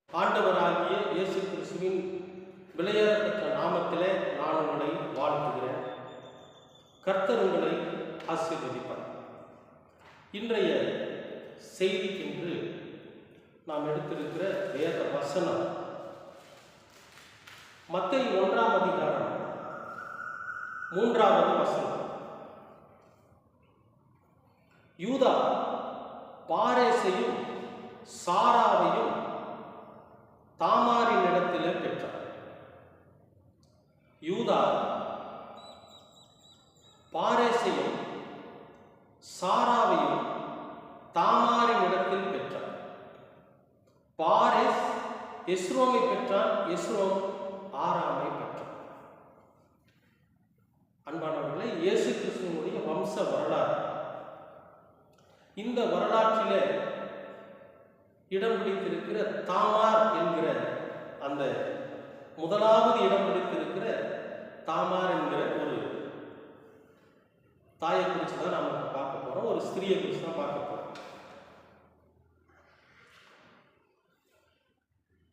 ஆண்டவராகிய இயேசு கிறிஸ்துவின் விலையேறப்பெற்ற நாமத்திலே நான் உங்களை வாழ்த்துகிறேன். கர்த்தர் உங்களை ஆசீர்வதிப்பார். இன்றைய செய்திக்கென்று நாம் எடுத்திருக்கிற வேத வசனம் மத்தேயு 1ஆம் அதிகாரம் 3வது வசனம். யூதா பாரேசையும் சாராவையும் தாமாரின் இடத்திலே பெற்றார். யூதா பாரேசையும் சாராவையும் தாமாரின் இடத்தில் பெற்றார். பாரேஸ் எஸ்ரோமை பெற்றார், எஸ்ரோம் ஆராமை பெற்றார். அன்பானவர்களே, இயேசு கிறிஸ்துவினுடைய வம்ச வரலாறு. இந்த வரலாற்றிலே இடம் பிடித்திருக்கிற தாமார் என்கிற அந்த முதலாவது இடம் பிடித்திருக்கிற தாமார் என்கிற ஒரு தாயை குறித்து தான் நாம் பார்க்க போறோம். ஒரு ஸ்திரியை குறித்து தான் பார்க்க போறோம்.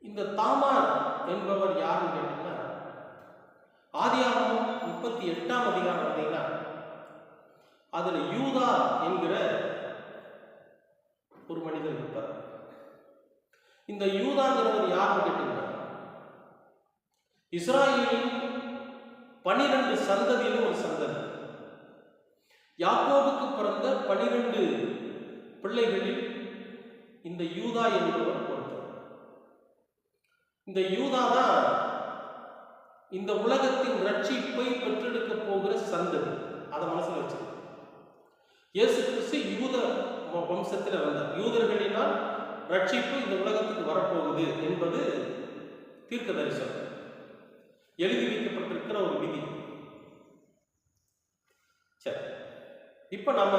இந்த தாமார் என்பவர் யாருன்னு கேட்டீங்கன்னா, ஆதியாகமம் 38ஆம் அதிகாரம் பார்த்தீங்கன்னா அதுல யூதா என்கிற ஒரு மனிதர் இருப்பார். இந்த யூதாங்கிறவர் யாருன்னு கேட்டீங்கன்னா, இஸ்ராயேலின் 12 சந்ததியில் ஒரு சந்ததி. யாக்கோபுக்கு பிறந்த 12 பிள்ளைகளில் இந்த யூதா என்பவர் ஒருத்தர். இந்த யூதா தான் இந்த உலகத்தின் ரட்சிப்பை பெற்றெடுக்க போகிற சந்ததி. அதை மனசில் வச்சு இயேசு கிறிஸ்து யூத வம்சத்தில் வந்தார். யூதர்களினால் ரட்சிப்பு இந்த உலகத்துக்கு வரப்போகுது என்பது தீர்க்க தரிசனம், எழுதி வைக்கப்பட்டிருக்கிற ஒரு விதி. சரி, இப்ப நம்ம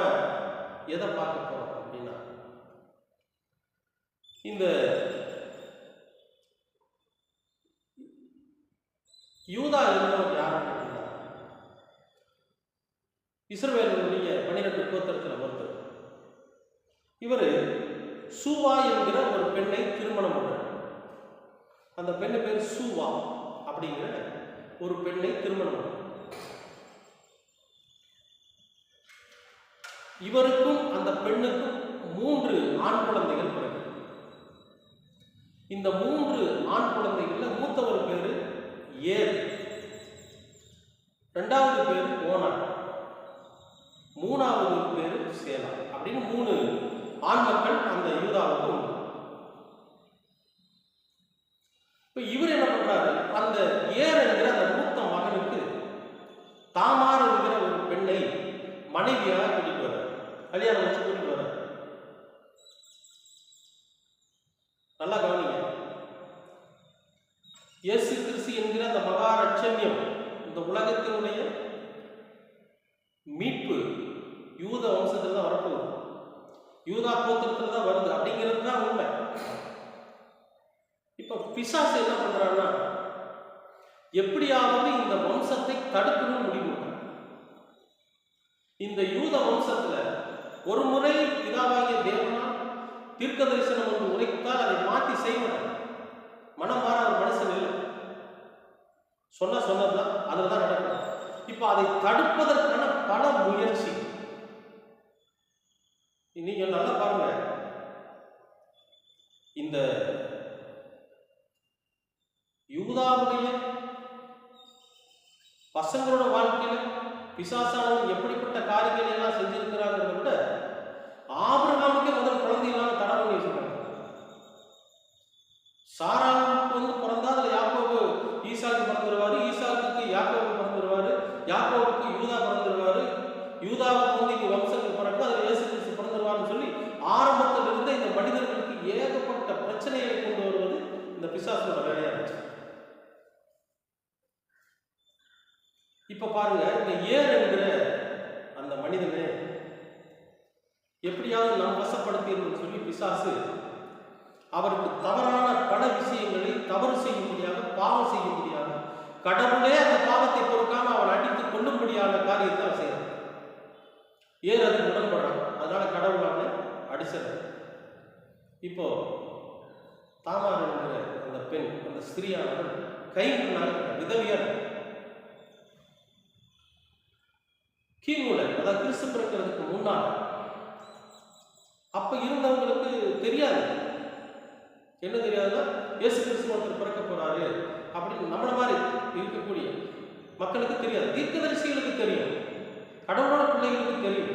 எதை பார்க்க போறோம் அப்படின்னா, இந்த யூதா என்பவர் யாருன்னு கேட்டீங்கன்னா, இஸ்ரவேலுடைய 12 கோத்திரத்தில் ஒருத்தர். இவர் சூவா என்கிற ஒரு பெண்ணை திருமணம் பண்றார். அந்த பெண்ணு பேர் சூவா அப்படிங்கிற ஒரு பெண்ணை திருமணம் பண்றார். இவருக்கும் அந்த பெண்ணுக்கும் 3 ஆண் குழந்தைகள் பிறகு. இந்த 3 ஆண் குழந்தைகள்ல மூத்தவர் பேரு ஏர், 2வது பேரு ஓனா, 3வது பேரு சேலா. அப்படின்னு 3 ஆண் மக்கள் அந்த யூதாவுக்கு உண்டு. இப்ப இவர் என்ன பண்றாரு, அந்த ஏர் என்கிற அந்த மூத்த மகனுக்கு தாமார் என்கிற ஒரு பெண்ணை மனைவியாக கூட்டிட்டு வர்றார், கல்யாணம் வச்சு கூட்டிட்டு வர்றார். நல்லா கவனிங்க. இயேசு கிறிஸ்து என்கிற அந்த மகா ரட்சண்யம், இந்த உலகத்தினுடைய மீட்பு யூத வம்சத்தில் தான் வரப்போகுது, யூதா கோத்திரத்தில் தான் வருது அப்படிங்கிறது தான் உண்மை. இப்ப பிசாசு என்ன பண்றான்னா, எப்படியாவது இந்த வம்சத்தை தடுக்கணும்னு முடிவு பண்றாங்க. இந்த யூத வம்சத்துல ஒரு முறை பிதாவாகிய தேவனால் தீர்க்க தரிசனம் ஒன்று உரைத்தால் அதை மாற்றி செய்ய மாட்டாங்க. மனம் மாற ஒரு மனுஷன் இல்லை, சொன்னதுதான் அதுதான் நடக்கும். இப்ப அதை தடுப்பதற்கான பல முயற்சி. நீங்க நல்லா பாருங்க, இந்த யூதாவுடைய பசங்களோட வாழ்க்கையில பிசாசானவன் எப்படிப்பட்ட காரியங்களை எல்லாம் செஞ்சிருக்கிறாங்கிறத விட, ஆபிரகாமுக்கே முதல் குழந்தை இல்லாம தடை பண்ணி வச்சிருக்காங்க. சாராவுக்கு பிறந்தா அதுல யாக்கோபு ஈசாக்கு பிறந்துருவாரு, ஈசாக்கு யாக்கோபு பிறந்துருவாரு, யாக்கோபுக்கு யூதா பிறந்துருவாரு, யூதாவுக்கு இங்க வம்சங்கள் பிறகு அதுல இயேசு கிறிஸ்து பிறந்துருவான்னு சொல்லி ஆரம்பத்தில் இருந்த இந்த மனிதர்களுக்கு ஏகப்பட்ட பிரச்சனைகளை கொண்டு வருவது இந்த பிசாசோட வேலையா இருந்துச்சு. இப்ப பாருங்க, இந்த ஏர் என்கிற அந்த மனிதனை எப்படியாவது நாம் வசப்படுத்திடணும்னு சொல்லி பிசாசு அவருக்கு தவறான பல விஷயங்களை தவறு செய்யும்படியாக, பாவம் செய்யும்படியாக, கடவுளே அந்த பாவத்தை பொறுக்காம அவன் அடித்து கொள்ளும்படியான காரியத்தை அவர் செய்யறான். ஏர் அதுக்கு உடன்படுறான், அதனால கடவுள் அவனை அடிச்சிடறான். இப்போ தாமார் என்கிற அந்த பெண், அந்த ஸ்திரீயானவள் கைம்பெண்ணாக விதவியார். கீழ்மூலை, அதாவது கிறிஸ்து பிறக்கிறதுக்கு முன்னால் அப்ப இருந்தவங்களுக்கு தெரியாது. என்ன தெரியாதுன்னா இயேசு கிறிஸ்து ஒருத்தர் பிறக்க போறாரு அப்படின்னு நம்மள மாதிரி இருக்கக்கூடிய மக்களுக்கு தெரியாது. தீர்க்கதரிசிகளுக்கு தெரியும், கடவுளோட பிள்ளைகளுக்கு தெரியும்.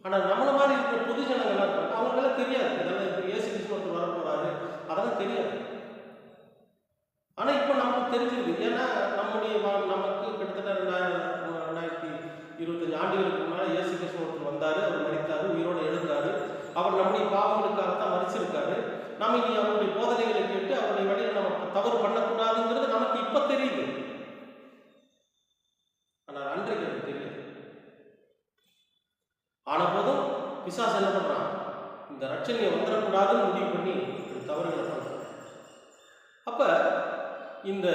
ஆனால் நம்மள மாதிரி இருக்கிற பொது ஜனங்கள் இருப்பாங்க, அவங்களுக்கெல்லாம் தெரியாது. இதெல்லாம் இயேசு கிறிஸ்து ஒருத்தர் வர போறாரு, அதெல்லாம் தெரியாது. ஆனா இப்ப நமக்கு தெரிஞ்சிருக்கு. ஏன்னா நமக்கு கிட்டத்தட்ட 2025 ஆண்டுகளுக்கு முன்னாடி இயேசு கிறிஸ்து ஒருத்தர் வந்தாரு, அவர் மரித்தாரு, உயிரோடு எழுந்தாரு. அவர் நம்முடைய பாவங்களுக்காகத்தான் மரிச்சிருக்காரு. நம்ம இனி அவருடைய போதனைகளை கேட்டு அவருடைய வழியில் நம்ம தவறு பண்ணக்கூடாதுங்கிறது நமக்கு இப்ப தெரியுது. ஆனால் அன்றைக்கு அது தெரியாது. ஆன போதும் பிசாசு என்ன பண்றான், இந்த ரட்சணியை வந்துடக்கூடாதுன்னு முடிவு பண்ணி தவறுகளை பண்றான். அப்ப இந்த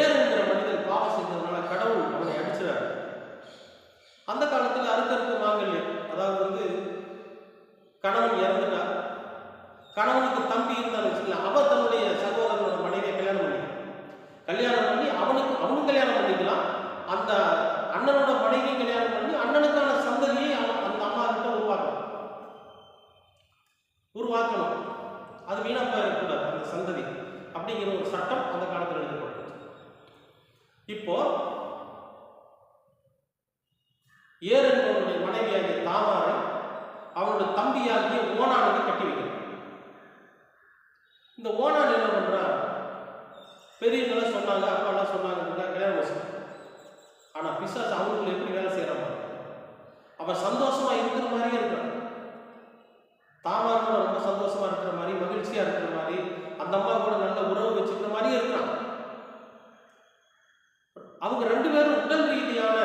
ஏறுங்கிற மனிதன் பாவம் செஞ்சதுனால கடவுள் அவனை அடிச்சிடாரு. அந்த காலத்தில் அறுத்தறுத்த மாங்கல்யம், அதாவது கணவன் இறந்துட்டா, கணவனுக்கு தம்பி இருந்தான்னு வச்சுக்கலாம், அவன் தன்னுடைய சகோதரனோட மனைவியை கல்யாணம் பண்ணி அவனும் கல்யாணம் பண்ணிக்கலாம். அந்த அண்ணனோட மனைவியை கல்யாணம் பண்ணி அண்ணனுக்கான சந்ததியை அந்த அம்மா கிட்ட உருவாக்கணும். அது வீணா போயிடக்கூடாது அந்த சந்ததி அப்படிங்கிற ஒரு சட்டம் அந்த காலத்தில் எழுதப்பட்டது. இப்போ ஏர் என்பவனுடைய மனைவியாகிய தாமாரை அவனோட தம்பியாகிய ஓனானுக்கு கட்டி வைக்கிறான். இந்த ஓனான் என்ன பண்றான், பெரியவங்களாம் சொன்னாங்க, அப்பாலாம் சொன்னாங்க, கல்யாணம் வச்சு. ஆனா பிசாசு அவனுக்குள்ள எப்படி வேலை செய்யறான், அவன் சந்தோஷமா இருக்கிற மாதிரியே இருக்கான். தாமாரோட ரொம்ப சந்தோஷமா இருக்கிற மாதிரி, மகிழ்ச்சியா இருக்கிற மாதிரி, அந்த அம்மா கூட நல்ல உறவு வச்சுக்கிற மாதிரியே இருக்கிறான். அவங்க ரெண்டு பேரும் உடல் ரீதியான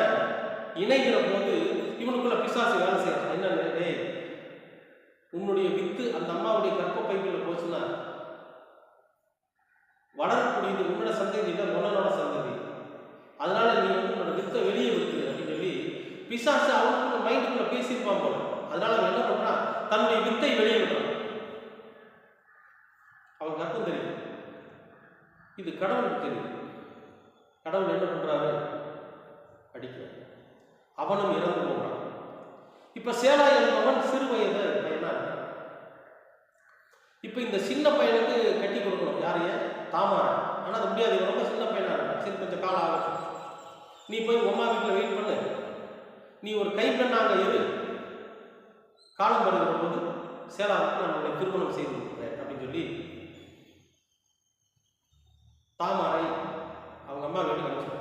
இணைகிற போது இவனுக்குள்ள பிசாசு வேலை செய்யறான். என்ன, உன்னுடைய வித்து அந்த அம்மாவுடைய கற்பப்பைக்குள்ள போச்சுன்னா வளரக்கூடியது உன்னோட சந்ததி இல்லை, உன்னோட சந்ததி. அதனால நீ உன்னோட வித்தை வெளியே விட்டு அப்படின்னு சொல்லி பிசாசு அவனுக்குள்ள மைண்டுக்குள்ள பேசியிருப்பான் போல. அதனால அவன் என்ன பண்றான், தன்னுடைய வித்தை வெளியே விடுறான். அவன் கற்பம் தெரியும், இது கடவுளுக்கு தெரியும். கடவுள் என்ன பண்றாரு, அடிக்கிறார். அவனும் இறந்து போகிறான். இப்ப சேலா என்பவன் சிறு வயது பையனா இருக்கான். இப்ப இந்த சின்ன பையனுக்கு கட்டி கொடுக்கணும், யாரைய, தாமார. ஆனா அது முடியாது, ரொம்ப சின்ன பையனா இருக்கான். சரி, கொஞ்சம் காலம் ஆகும், நீ போய் உமா வீட்டில் வெயிட் பண்ணு, நீ ஒரு கைப்பெண்ணாக இரு, காலம் வருகிற போது சேலாவுக்கு நான் உங்களை திருமணம் செய்து கொடுக்குறேன் அப்படின்னு சொல்லி தாமாரை அவங்க அம்மா வீட்டுக்கு அனுப்பிச்சு.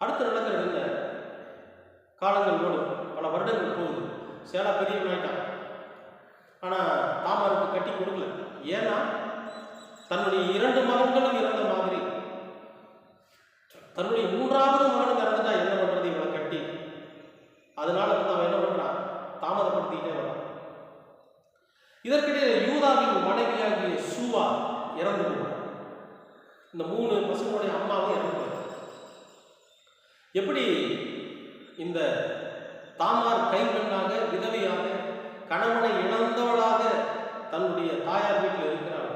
அடுத்து நடக்கிறது என்ன, காலங்கள் ஓடும், பல வருடங்கள் போகுது. சேலா பெரியவனாயிட்டான். ஆனால் தாமாருக்கு கட்டி கொடுக்கல. ஏன்னா தன்னுடைய 2 மகன்களும் இறந்த மாதிரி தன்னுடைய 3வது மகனுக்கு இறந்துட்டா என்ன பண்றது இவனை கட்டி. அதனால அவன் என்ன பண்றான், தாமதப்படுத்திக்கிட்டே வரான். இதற்கிடையே யூதாவின் மனைவியாகிய சூவா இறந்து போகிறான். இந்த 3 பசங்களுடைய அம்மாவும் இறந்து போகிறார். எப்படி இந்த தாமார் கைப்பெண்ணாக விதவையாக கணவனை இழந்தவளாக தன்னுடைய தாயார் வீட்டில் இருக்கிறாள்,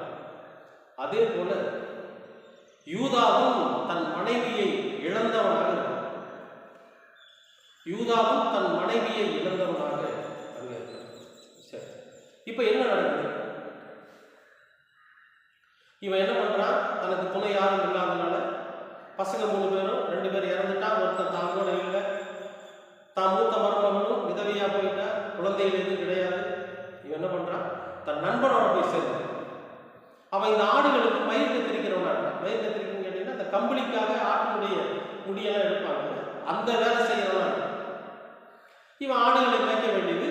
அதே போல யூதாவும் தன் மனைவியை இழந்தவனாக இருக்கிறான். யூதாவும் தன் மனைவியை இழந்தவனாக அங்கே இருக்கிறான். சரி, இப்ப என்ன நடக்குது, இவன் என்ன பண்றான், தனக்கு துணை யாரும் இல்லாதனால பசங்க 3 பேரும், 2 பேர் இறந்துட்டான், ஒருத்தர் தாங்களோட இல்லை, தான் மூத்த மருமகனும் விதவையா போயிட்டா, குழந்தைகள் எதுவும் கிடையாது. இவன் என்ன பண்றான், தன் நண்பனோட போய் சேர்ந்தான். அவன் இந்த ஆடுகளுக்கு மயிர் கத்திரிக்கிறவனா இருக்கான். மயிர் கத்திரிக்கன்னு கேட்டீங்கன்னா அந்த கம்பளிக்காக ஆட்டினுடைய முடியெல்லாம் எடுப்பாங்க, அந்த வேலை செய்யறவனா இருக்கான். இவன் ஆடுகளை மேய்க்க வேண்டியது,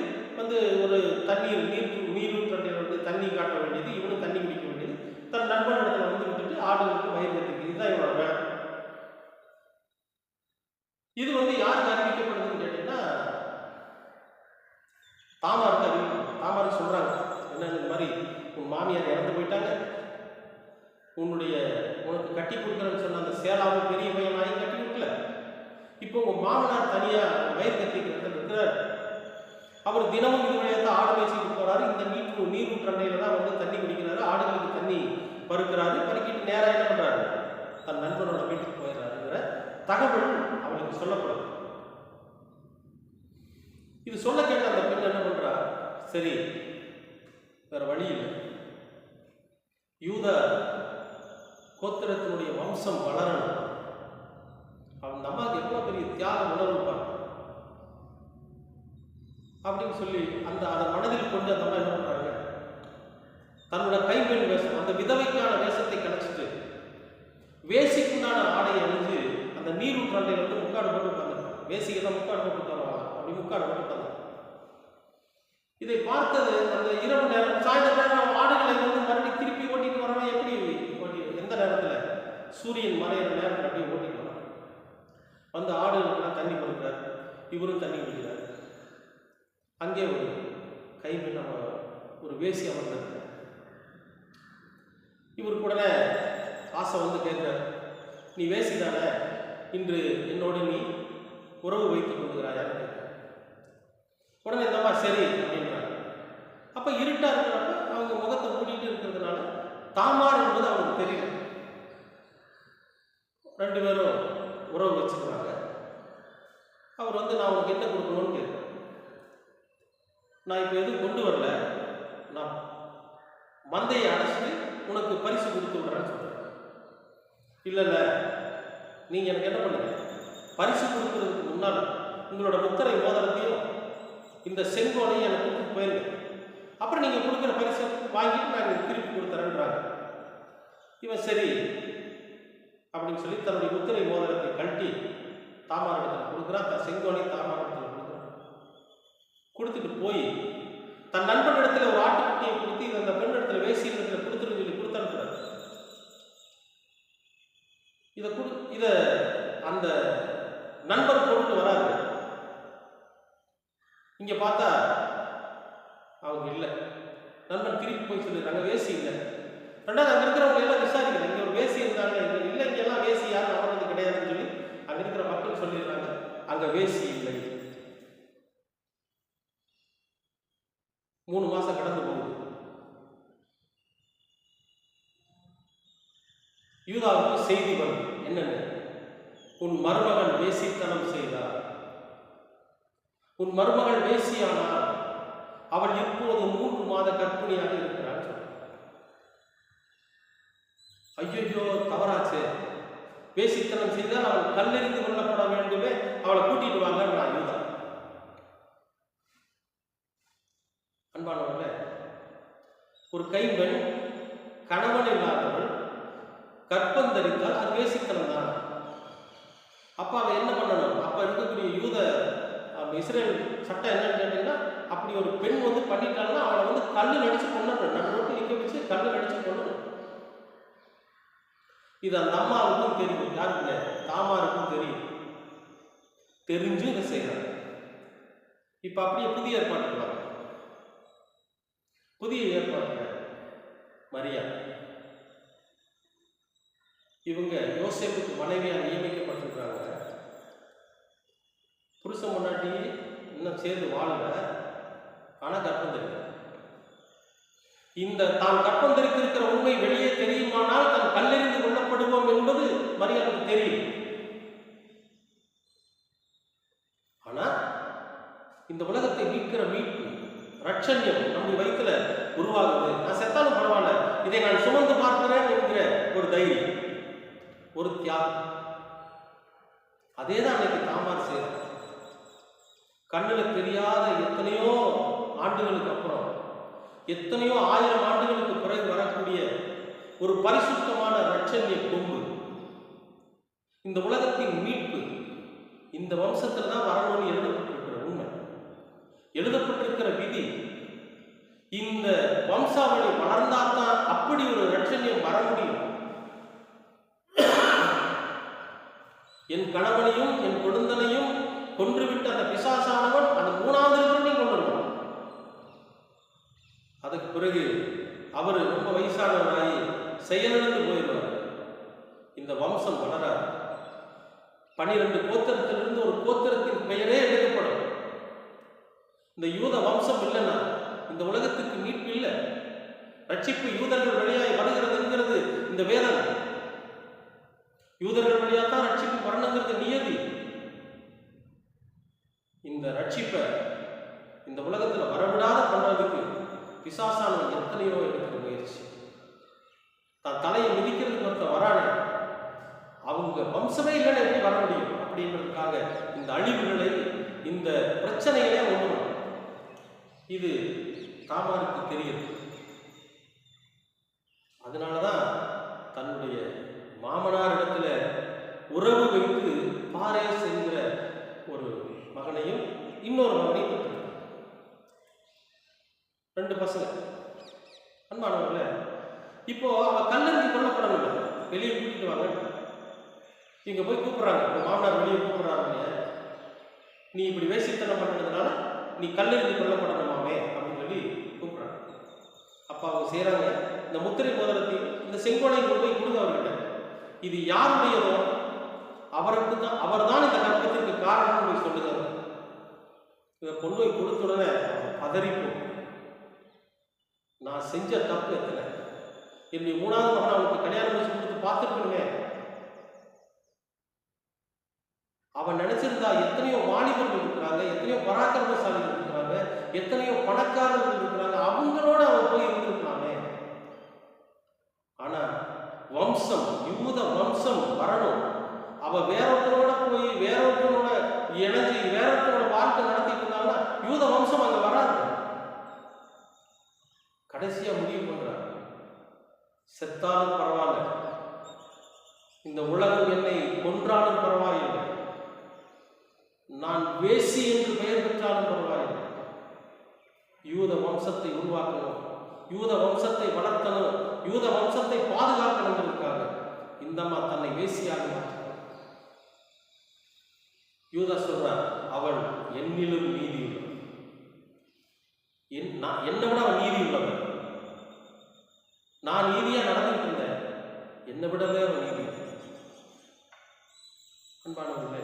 ஒரு நீரூற்றண்டில் தண்ணி காட்ட வேண்டியது, இவனும் தண்ணி குடிக்க வேண்டியது, தன் நண்பன் இடத்துல விட்டுட்டு ஆடுகளுக்கு மயிர் கத்திரிக்கிறது, இதுதான் இவனோட வேலை. இது யாருக்கு அறிவிக்கப்படுதுன்னு கேட்டீங்கன்னா தாமாருக்கு அறிவிக்கும். தாமாருக்கு சொல்றாங்க, என்ன இந்த மாதிரி உன் மாமியார் இறந்து போயிட்டாங்க, உனக்கு கட்டி கொடுக்குறேன்னு சொன்ன அந்த சேலாவும் பெரிய பையனாகி கட்டி கொடுக்கல, இப்போ உங்க மாமனார் தனியா வயிறு கத்திக்கிறது இருக்கிறார், அவர் தினமும் இது வழியாக ஆடு பேசிட்டு போறாரு, இந்த நீரூற்றண்டையில தான் வந்து தண்ணி குடிக்கிறாரு, ஆடுகளுக்கு தண்ணி பருக்கிறாரு. பருக்கிட்டு நேராக என்ன பண்றாரு, தன் நண்பனோட வீட்டுக்கு போயிடுறாருங்கிற தகவல் அவளுக்கு சொல்லப்படுது. இது சொல்ல கேட்ட அந்த பெண் என்ன பண்றா, சரி வேற வழி இல்லை, யூத கோத்திரத்தினுடைய வம்சம் வளரணும், அவன் அம்மாவுக்கு எவ்வளவு பெரிய தியாக உணர்வு அப்படின்னு சொல்லி அதை மனதில் கொண்டு அந்த அம்மா என்ன பண்றாங்க, தன்னோட கைப்பெண் வேஷம், அந்த விதவைக்கான வேஷத்தை கலைச்சிட்டு வேசிக்குண்டான ஆடையை அணிஞ்சு அந்த நீரூற்றாண்டையில வந்து முக்காடு போட்டு உட்காந்துருக்காங்க. வேசிக்கு தான் முக்காடு போட்டு உட்காருவாங்க, அப்படி முக்காடு போட்டு உட்காந்து. இதை பார்த்தது அந்த இரவு நேரம், சாயந்தர நேரம் ஆடுகளை வந்து மறுபடியும் திருப்பி ஓட்டிட்டு வரவன் எப்படி ஓட்டி, எந்த நேரத்தில் சூரியன் மறையிற நேரத்தில் அப்படியே ஓட்டிட்டு வரான். வந்து ஆடுகளுக்கெல்லாம் தண்ணி கொடுக்குறாரு, இவரும் தண்ணி குடிக்கிறார். அங்கே ஒரு கைப்பெண் ஒரு வேசி அமர்ந்திருக்கிறார். இவருக்கு உடனே ஆசை வந்து கேட்கிறார், நீ வேசிதானே, இன்று என்னோடு நீ உறவு வைத்துக் கொள்கிறாயான்னு கேட்கிறார். உடனே இந்த அம்மா சரி அப்படின்றாங்க. அப்ப இருட்டா இருக்கிறப்ப அவங்க முகத்தை மூடிட்டு இருக்கிறதுனால தாமார் என்பது அவருக்கு தெரியல. ரெண்டு பேரும் உறவு வச்சுக்கிறாங்க. அவர் வந்து நான் உனக்கு என்ன கொடுக்கணும்னு கேட்கிறேன். நான் இப்போ எதுவும் கொண்டு வரல, நான் மந்தையை அடைச்சிட்டு உனக்கு பரிசு கொடுத்து விடுறேன்னு சொல்றேன். இல்லை இல்லை, நீங்க எனக்கு என்ன பண்ணுங்க, பரிசு கொடுக்கறதுக்கு முன்னால் உங்களோட முத்திரை மோதிரத்தையும் இந்த செங்கோலையும் எனக்கு கொடுத்துட்டு போயிருங்க, அப்புறம் நீங்க கொடுக்குற பரிசை வாங்கிட்டு நான் எனக்கு திருப்பி கொடுத்துறேன்றாங்க. இவன் சரி அப்படின்னு சொல்லி தன்னுடைய முத்திரை மோதிரத்தை கழட்டி தாமாரிடத்தில் கொடுக்குறான். தன் செங்கோலை தாமாரிடத்தில் கொடுக்குறான். கொடுத்துட்டு போய் தன் நண்பனிடத்துல ஒரு ஆட்டுக்குட்டியை கொடுத்து இதை அந்த பெண்ணிடத்துல வேசி இடத்துல கொடுத்துருன்னு சொல்லி கொடுத்தனுப்புறாரு. இத அந்த நண்பர் கொண்டு வராது. இங்க பார்த்தா அவங்க இல்லை. நண்பன் திருப்பி போய் சொல்லிடுறாங்க வேசி இல்லை. ரெண்டாவது அங்க இருக்கிறவங்க எல்லாம் விசாரிக்கிறாங்க, இங்க ஒரு வேசி இருந்தாங்க, இல்லை இங்க எல்லாம் வேசி யாரும் அவனது கிடையாதுன்னு சொல்லி அங்க இருக்கிற மக்கள் சொல்லிடுறாங்க, அங்க வேசி இல்லை. 3 மாசம் கடந்து போகுது. யூதாவுக்கு செய்தி வரும், என்னன்னு, உன் மருமகன் வேசித்தனம் செய்தார், உன் மருமகள் வேசியானார், அவள் இப்போது 3 மாத கர்ப்பிணியாக இருக்கிறாள். ஐயோ தவறாச்சு, வேசித்தனம் செய்தால் அவள் கல்லெறிந்து கொள்ளப்பட வேண்டுமே, அவளை கூட்டிட்டு வாங்க யூதா. அன்பானவர்களே, ஒரு கைம்பெண் கணவன் இல்லாதவள் கற்பந்தரித்தால் அது வேசித்தனம் தான். அப்ப அவன் என்ன பண்ணணும், அப்ப இருக்கக்கூடிய யூத இஸ்ரேல் சட்டம் என்னன்னு கேட்டீங்கன்னா, அப்படி ஒரு பெண் வந்து பண்ணிட்டாங்கன்னா அவளை வந்து கல்லு நடிச்சு கொள்ளணும், நம்ம ரோட்டு நிற்க வச்சு கல்லு நடிச்சு கொள்ளணும். இது அந்த அம்மாவுக்கும் தெரியும், யாருக்கு, தாமாருக்கும் தெரியும். தெரிஞ்சு இதை செய்யறாங்க. இப்ப அப்படியே புதிய ஏற்பாட்டுக்கு வர, புதிய ஏற்பாட்டுல மரியா இவங்க யோசேப்புக்கு மனைவியா நியமிக்கப்பட்டிருக்காங்க. புருஷன் முன்னாடி இன்னும் சேர்ந்து வாழல, ஆனா கர்ப்பம் தெரியும். இந்த தான் கர்ப்பம் தெரிவித்திருக்கிற உண்மை வெளியே தெரியுமானால் தான் கல்லெறிந்து கொள்ளப்படுவோம் என்பது மரியாதைக்கு தெரியும். ஆனா இந்த உலகத்தை மீட்கிற மீட்பு ரட்சண்யம் நம்முடைய வயிற்றுல உருவாகுது. நான் செத்தாலும் பரவாயில்ல, இதை நான் சுமந்து பார்க்கிறேன் என்கிற ஒரு தைரியம், ஒரு தியாகம். அதேதான் அன்னைக்கு தாமார் செய்ய. கண்ணுல தெரியாத எத்தனையோ ஆண்டுகளுக்கு அப்புறம், எத்தனையோ 1000 ஆண்டுகளுக்கு பிறகு வரக்கூடிய ஒரு பரிசுத்தமான ரட்சண்ய கொம்பு, இந்த உலகத்தின் மீட்பு இந்த வம்சத்துல தான் வரணும்னு எழுதப்பட்டிருக்கிற உண்மை, எழுதப்பட்டிருக்கிற விதி. இந்த வம்சாவளி வளர்ந்தால்தான் அப்படி ஒரு ரட்சண்யம் வர முடியும். என் கணவனையும் என் கொடுந்தனையும் கொன்றுவிட்ட அந்த பிசாசானவன் அந்த 3வது இருக்கிறவனையும் கொண்டு வருவான். அதுக்கு பிறகு அவர் ரொம்ப வயசானவராகி செயலிழந்து போயிடுவார். இந்த வம்சம் வளராது. 12 கோத்திரத்திலிருந்து ஒரு கோத்திரத்தின் பெயரே எடுக்கப்படும். இந்த யூத வம்சம் இல்லைன்னா இந்த உலகத்துக்கு மீட்பு இல்லை. ரட்சிப்பு யூதர்கள் வழியாய் வருகிறது என்கிறது இந்த வேதம். யூதர்கள் வழியா தான் ரட்சிப்பு வரணுங்கிறது நியதி. இந்த ரட்சிப்பை இந்த உலகத்துல வரவிடாத பண்றதுக்கு பிசாசானவன் எத்தனையோ எடுக்கிற முயற்சி. தான் தலையை மிதிக்கிறதுக்கு ஒருத்தர் வரானே, அவங்க வம்சமே இல்லைன்னு எப்படி வர முடியும் அப்படின்றதுக்காக இந்த அழிவுகளை, இந்த பிரச்சனைகளே ஒன்று. இது தாமாருக்கு தெரியுது. அதனாலதான் தன்னுடைய மாமனார் இடத்துல உறவு வைத்து பாரேஸ் என்கிற ஒரு மகனையும் இன்னொரு மகனையும் பெற்றார். 2 பசங்க. அன்பானவர்களே, இப்போ அவ கல்லெறிஞ்சு கொல்லப்படணும், வெளியே கூட்டிட்டு வாங்க. இங்க போய் கூப்பிடுறாங்க, மாமனார் வெளியே கூப்பிடுறாங்க, நீ இப்படி வேசித்தனம் பண்ணதுனால நீ கல்லெறிஞ்சு கொல்லப்படணுமாமே அப்படின்னு சொல்லி கூப்பிடுறாங்க. அப்ப அவங்க செய்யறாங்க, இந்த முத்திரை மோதிரத்தையும் இந்த செங்கோலையும் கொண்டு போய் கொடுங்க அவர்கிட்ட. இது யாருடையதோ அவருக்கு தான், அவர் தான் இந்த கற்பத்திற்கு காரணம் போய் சொல்லுங்க. இதை கொண்டு போய் கொடுத்த உடனே பதறிப்போம். நான் செஞ்ச தப்பு எத்தனை, என்னுடைய 3வது மகன் அவனுக்கு கல்யாணம் வச்சு கொடுத்து பார்த்துருக்கணுமே. அவன் நினைச்சிருந்தா எத்தனையோ வாலிபர்கள் இருக்கிறாங்க, எத்தனையோ பராக்கிரமசாலிகள் இருக்கிறாங்க, எத்தனையோ பணக்காரர்கள் இருக்கிறாங்க, அவங்களோட அவன் போய் இருந்திருக்கலாமே. ஆனா வம்சம், யூத வம்சம் வரணும். அவ வேறொருத்தரோட போய் வேறொருத்தரோட இணைஞ்சு வேறொருத்தரோட வாழ்க்கை நடத்திட்டு இருந்தாங்கன்னா யூத வம்சம் அங்க வராது. கடைசியா முடிவு பண்றாங்க, செத்தாலும் பரவாயில்ல, இந்த உலகம் என்னை கொன்றாலும் பரவாயில்லை, நான் வேசி என்று பெயர் பெற்றாலும் பரவாயில்லை, யூத வம்சத்தை உருவாக்கணும், யூத வம்சத்தை வளர்த்தணும், யூத வம்சத்தை பாதுகாக்கணுங்கிறதுக்காக இந்த அம்மா தன்னை வேசியாக மாற்ற. யூதா சொல்றார், அவள் என்னிலும் நீதி உள்ளவள், என்னை விட அவன் நீதி உள்ளவன், நான் நீதியா நடந்துட்டு இருந்தேன், என்னை விடவே அவன் நீதி. அன்பானவர்களே,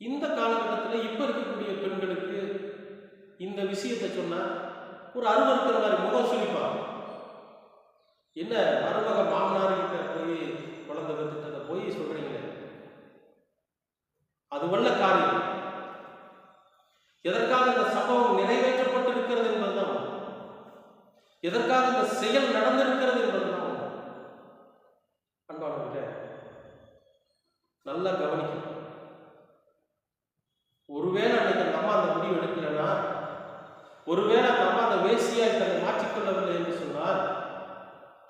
இந்த காலகட்டத்தில் இப்ப இருக்கக்கூடிய பெண்களுக்கு இந்த விஷயத்தை சொன்னா ஒரு அருவருக்கிற மாதிரி முகம் சுழிப்பாங்க. என்ன மருமக மாமனார்கிட்ட போய் குழந்தை பெற்றுட்டதை போய் சொல்றீங்க, அது வல்ல காரியம். எதற்காக இந்த சம்பவம் நிறைவேற்றப்பட்டிருக்கிறது என்பதுதான், எதற்காக இந்த செயல் நடந்திருக்கிறது என்பதுதான். அன்பானவர்களே, நல்லா கவனிக்கணும். ஒருவேளை அன்னைக்கு அந்த அம்மா அந்த முடிவு எடுக்கலன்னா, ஒருவேளை அந்த அம்மா அந்த வேசியாய் தன்னை மாற்றிக்கொள்ளவில்லை என்று சொன்னால்,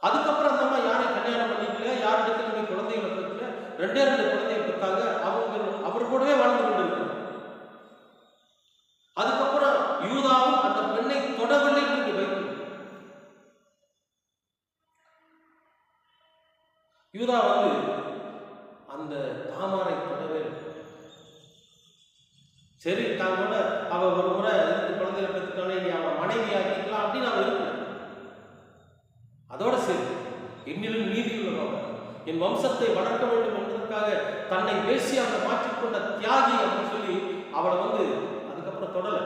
அதுக்கப்புறம் அந்த அம்மா யாரையும் கல்யாணம் பண்ணிக்கல, யாரிடத்துல போய் குழந்தைகளை பெற்ற, 2 குழந்தைகள் பெற்றாங்க. அவர் கூடவே வாழ்ந்து கொண்டிருக்கிறார். அதுக்கப்புறம் யூதாவும் அந்த பெண்ணை தொடவில்லை என்று வைக்கும். யூதா அந்த தாமாரை தொடவே. சரி, தாங்களோட அவ ஒரு முறை குழந்தைகளை பெற்றுட்டானே, நீ அவன் மனைவி ஆக்கிக்கலாம் அப்படின்னு அவன் இருக்கல. அதோட சரி, என்னிலும் நீதி உள்ளவன், என் வம்சத்தை வளர்க்க வேண்டும் என்பதற்காக தன்னை பேசி அவனை மாற்றிக்கொண்ட தியாகி அப்படின்னு சொல்லி அவளை அதுக்கப்புறம் தொடல.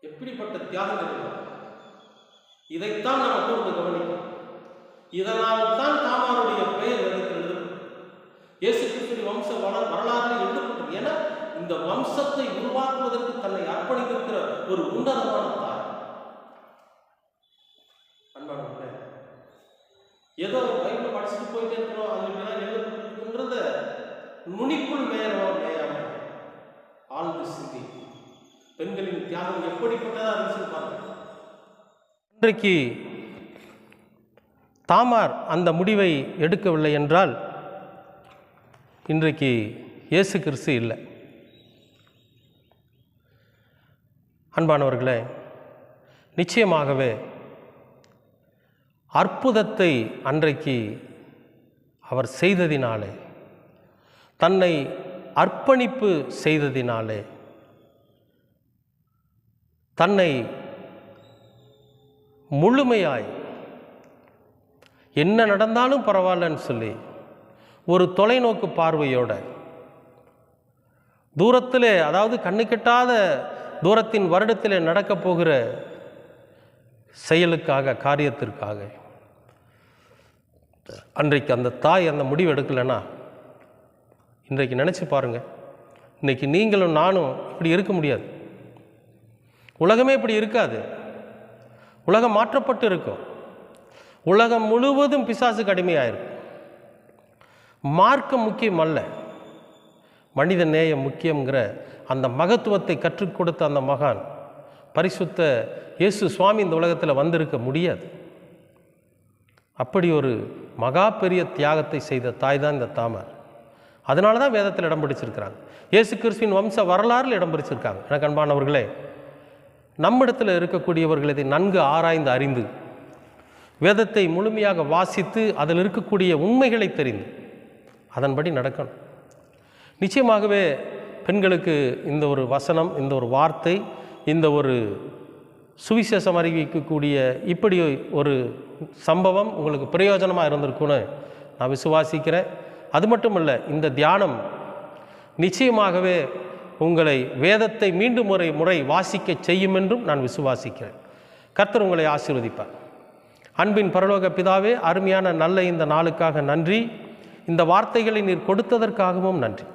எப்படிப்பட்ட தியாகம்! இதைத்தான் நம்ம கூர்ந்து கவனிக்கணும். இதனால் தான் தாமாருடைய பெயர் எழுதப்பட்டது. இயேசு கிறிஸ்துவின் வம்ச வரலாறு எழுதப்பட்டது. ஏன்னா இந்த வம்சத்தை உருவாக்குவதற்கு தன்னை அர்ப்பணித்திருக்கிற ஒரு உன்னதமான தாய். அன்பானவர்களே, ஏதோ பைபிள் படிச்சுட்டு போயிட்டே இருக்கிறோம், அதுலாம் எழுதப்பட்டிருக்கின்றத நுனிக்குள் மேயாம ஆழ்ந்து சிந்தி பெண்களின் தியாகம் எப்படிப்பட்டதா இருந்துச்சு பாருங்க. இன்றைக்கு தாமார் அந்த முடிவை எடுக்கவில்லை என்றால் இன்றைக்கு இயேசு கிறிஸ்து இல்லை. அன்பானவர்களே, நிச்சயமாகவே அற்புதத்தை அன்றைக்கு அவர் செய்ததினாலே, தன்னை அர்ப்பணிப்பு செய்ததினாலே, தன்னை முழுமையாய் என்ன நடந்தாலும் பரவாயில்லன்னு சொல்லி ஒரு தொலைநோக்கு பார்வையோட தூரத்திலே, அதாவது கண்ணு கெட்டாத தூரத்தின் வருடத்தில் நடக்கப் போகிற செயலுக்காக, காரியத்திற்காக அன்றைக்கு அந்த தாய் அந்த முடிவு எடுக்கலைன்னா இன்றைக்கு நினச்சி பாருங்கள், இன்றைக்கி நீங்களும் நானும் இப்படி இருக்க முடியாது. உலகமே இப்படி இருக்காது. உலகம் மாற்றப்பட்டு இருக்கும். உலகம் முழுவதும் பிசாசுக்கு அடிமையாயிருக்கும். மார்க்கம் முக்கியம் அல்ல, மனித நேயம் முக்கியங்கிற அந்த மகத்துவத்தை கற்றுக் கொடுத்த அந்த மகான் பரிசுத்த இயேசு சுவாமி இந்த உலகத்தில் வந்திருக்க முடியாது. அப்படி ஒரு மகா பெரிய தியாகத்தை செய்த தாய் தான் இந்த தாமர். அதனால தான் வேதத்தில் இடம் பிடிச்சிருக்கிறாங்க. இயேசு கிறிஸ்துவின் வம்ச வரலாறில் இடம் பிடிச்சிருக்காங்க. எனக்கு அன்பானவர்களே, நம்மிடத்தில் இருக்கக்கூடியவர்கள் இதை நன்கு ஆராய்ந்து அறிந்து வேதத்தை முழுமையாக வாசித்து அதில் இருக்கக்கூடிய உண்மைகளை தெரிந்து அதன்படி நடக்கணும். நிச்சயமாகவே பெண்களுக்கு இந்த ஒரு வசனம், இந்த ஒரு வார்த்தை, இந்த ஒரு சுவிசேஷம் அறிவிக்கக்கூடிய இப்படி ஒரு சம்பவம் உங்களுக்கு பிரயோஜனமாக இருந்திருக்குன்னு நான் விசுவாசிக்கிறேன். அது மட்டும் இல்லை, இந்த தியானம் நிச்சயமாகவே உங்களை வேதத்தை மீண்டும் முறை வாசிக்க செய்யும் என்றும் நான் விசுவாசிக்கிறேன். கர்த்தர் உங்களை ஆசீர்வதிப்பார். அன்பின் பரலோக பிதாவே, அருமையான நல்ல இந்த நாளுக்காக நன்றி. இந்த வார்த்தைகளை நீர் கொடுத்ததற்காகவும் நன்றி.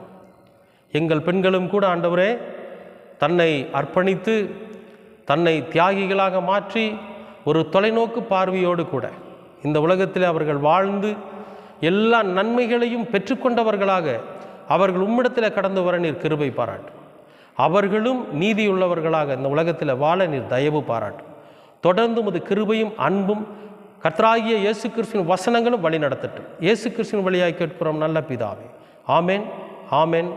எங்கள் பெண்களும் கூட ஆண்டவரே தன்னை அர்ப்பணித்து தன்னை தியாகிகளாக மாற்றி ஒரு தொலைநோக்கு பார்வையோடு கூட இந்த உலகத்தில் அவர்கள் வாழ்ந்து எல்லா நன்மைகளையும் பெற்றுக்கொண்டவர்களாக அவர்கள் உம்மிடத்தில் கடந்து வர நீர் கிருபை பாராட்டும். அவர்களும் நீதியுள்ளவர்களாக இந்த உலகத்தில் வாழ நீர் தயவு பாராட்டும். தொடர்ந்து உமது கிருபையும் அன்பும் கர்த்தராகிய இயேசு கிறிஸ்துவின் வசனங்களும் வழி நடத்தட்டும். இயேசு கிறிஸ்துவின் வழியாய் கேட்கிறோம் நல்ல பிதாவே. ஆமென், ஆமென்.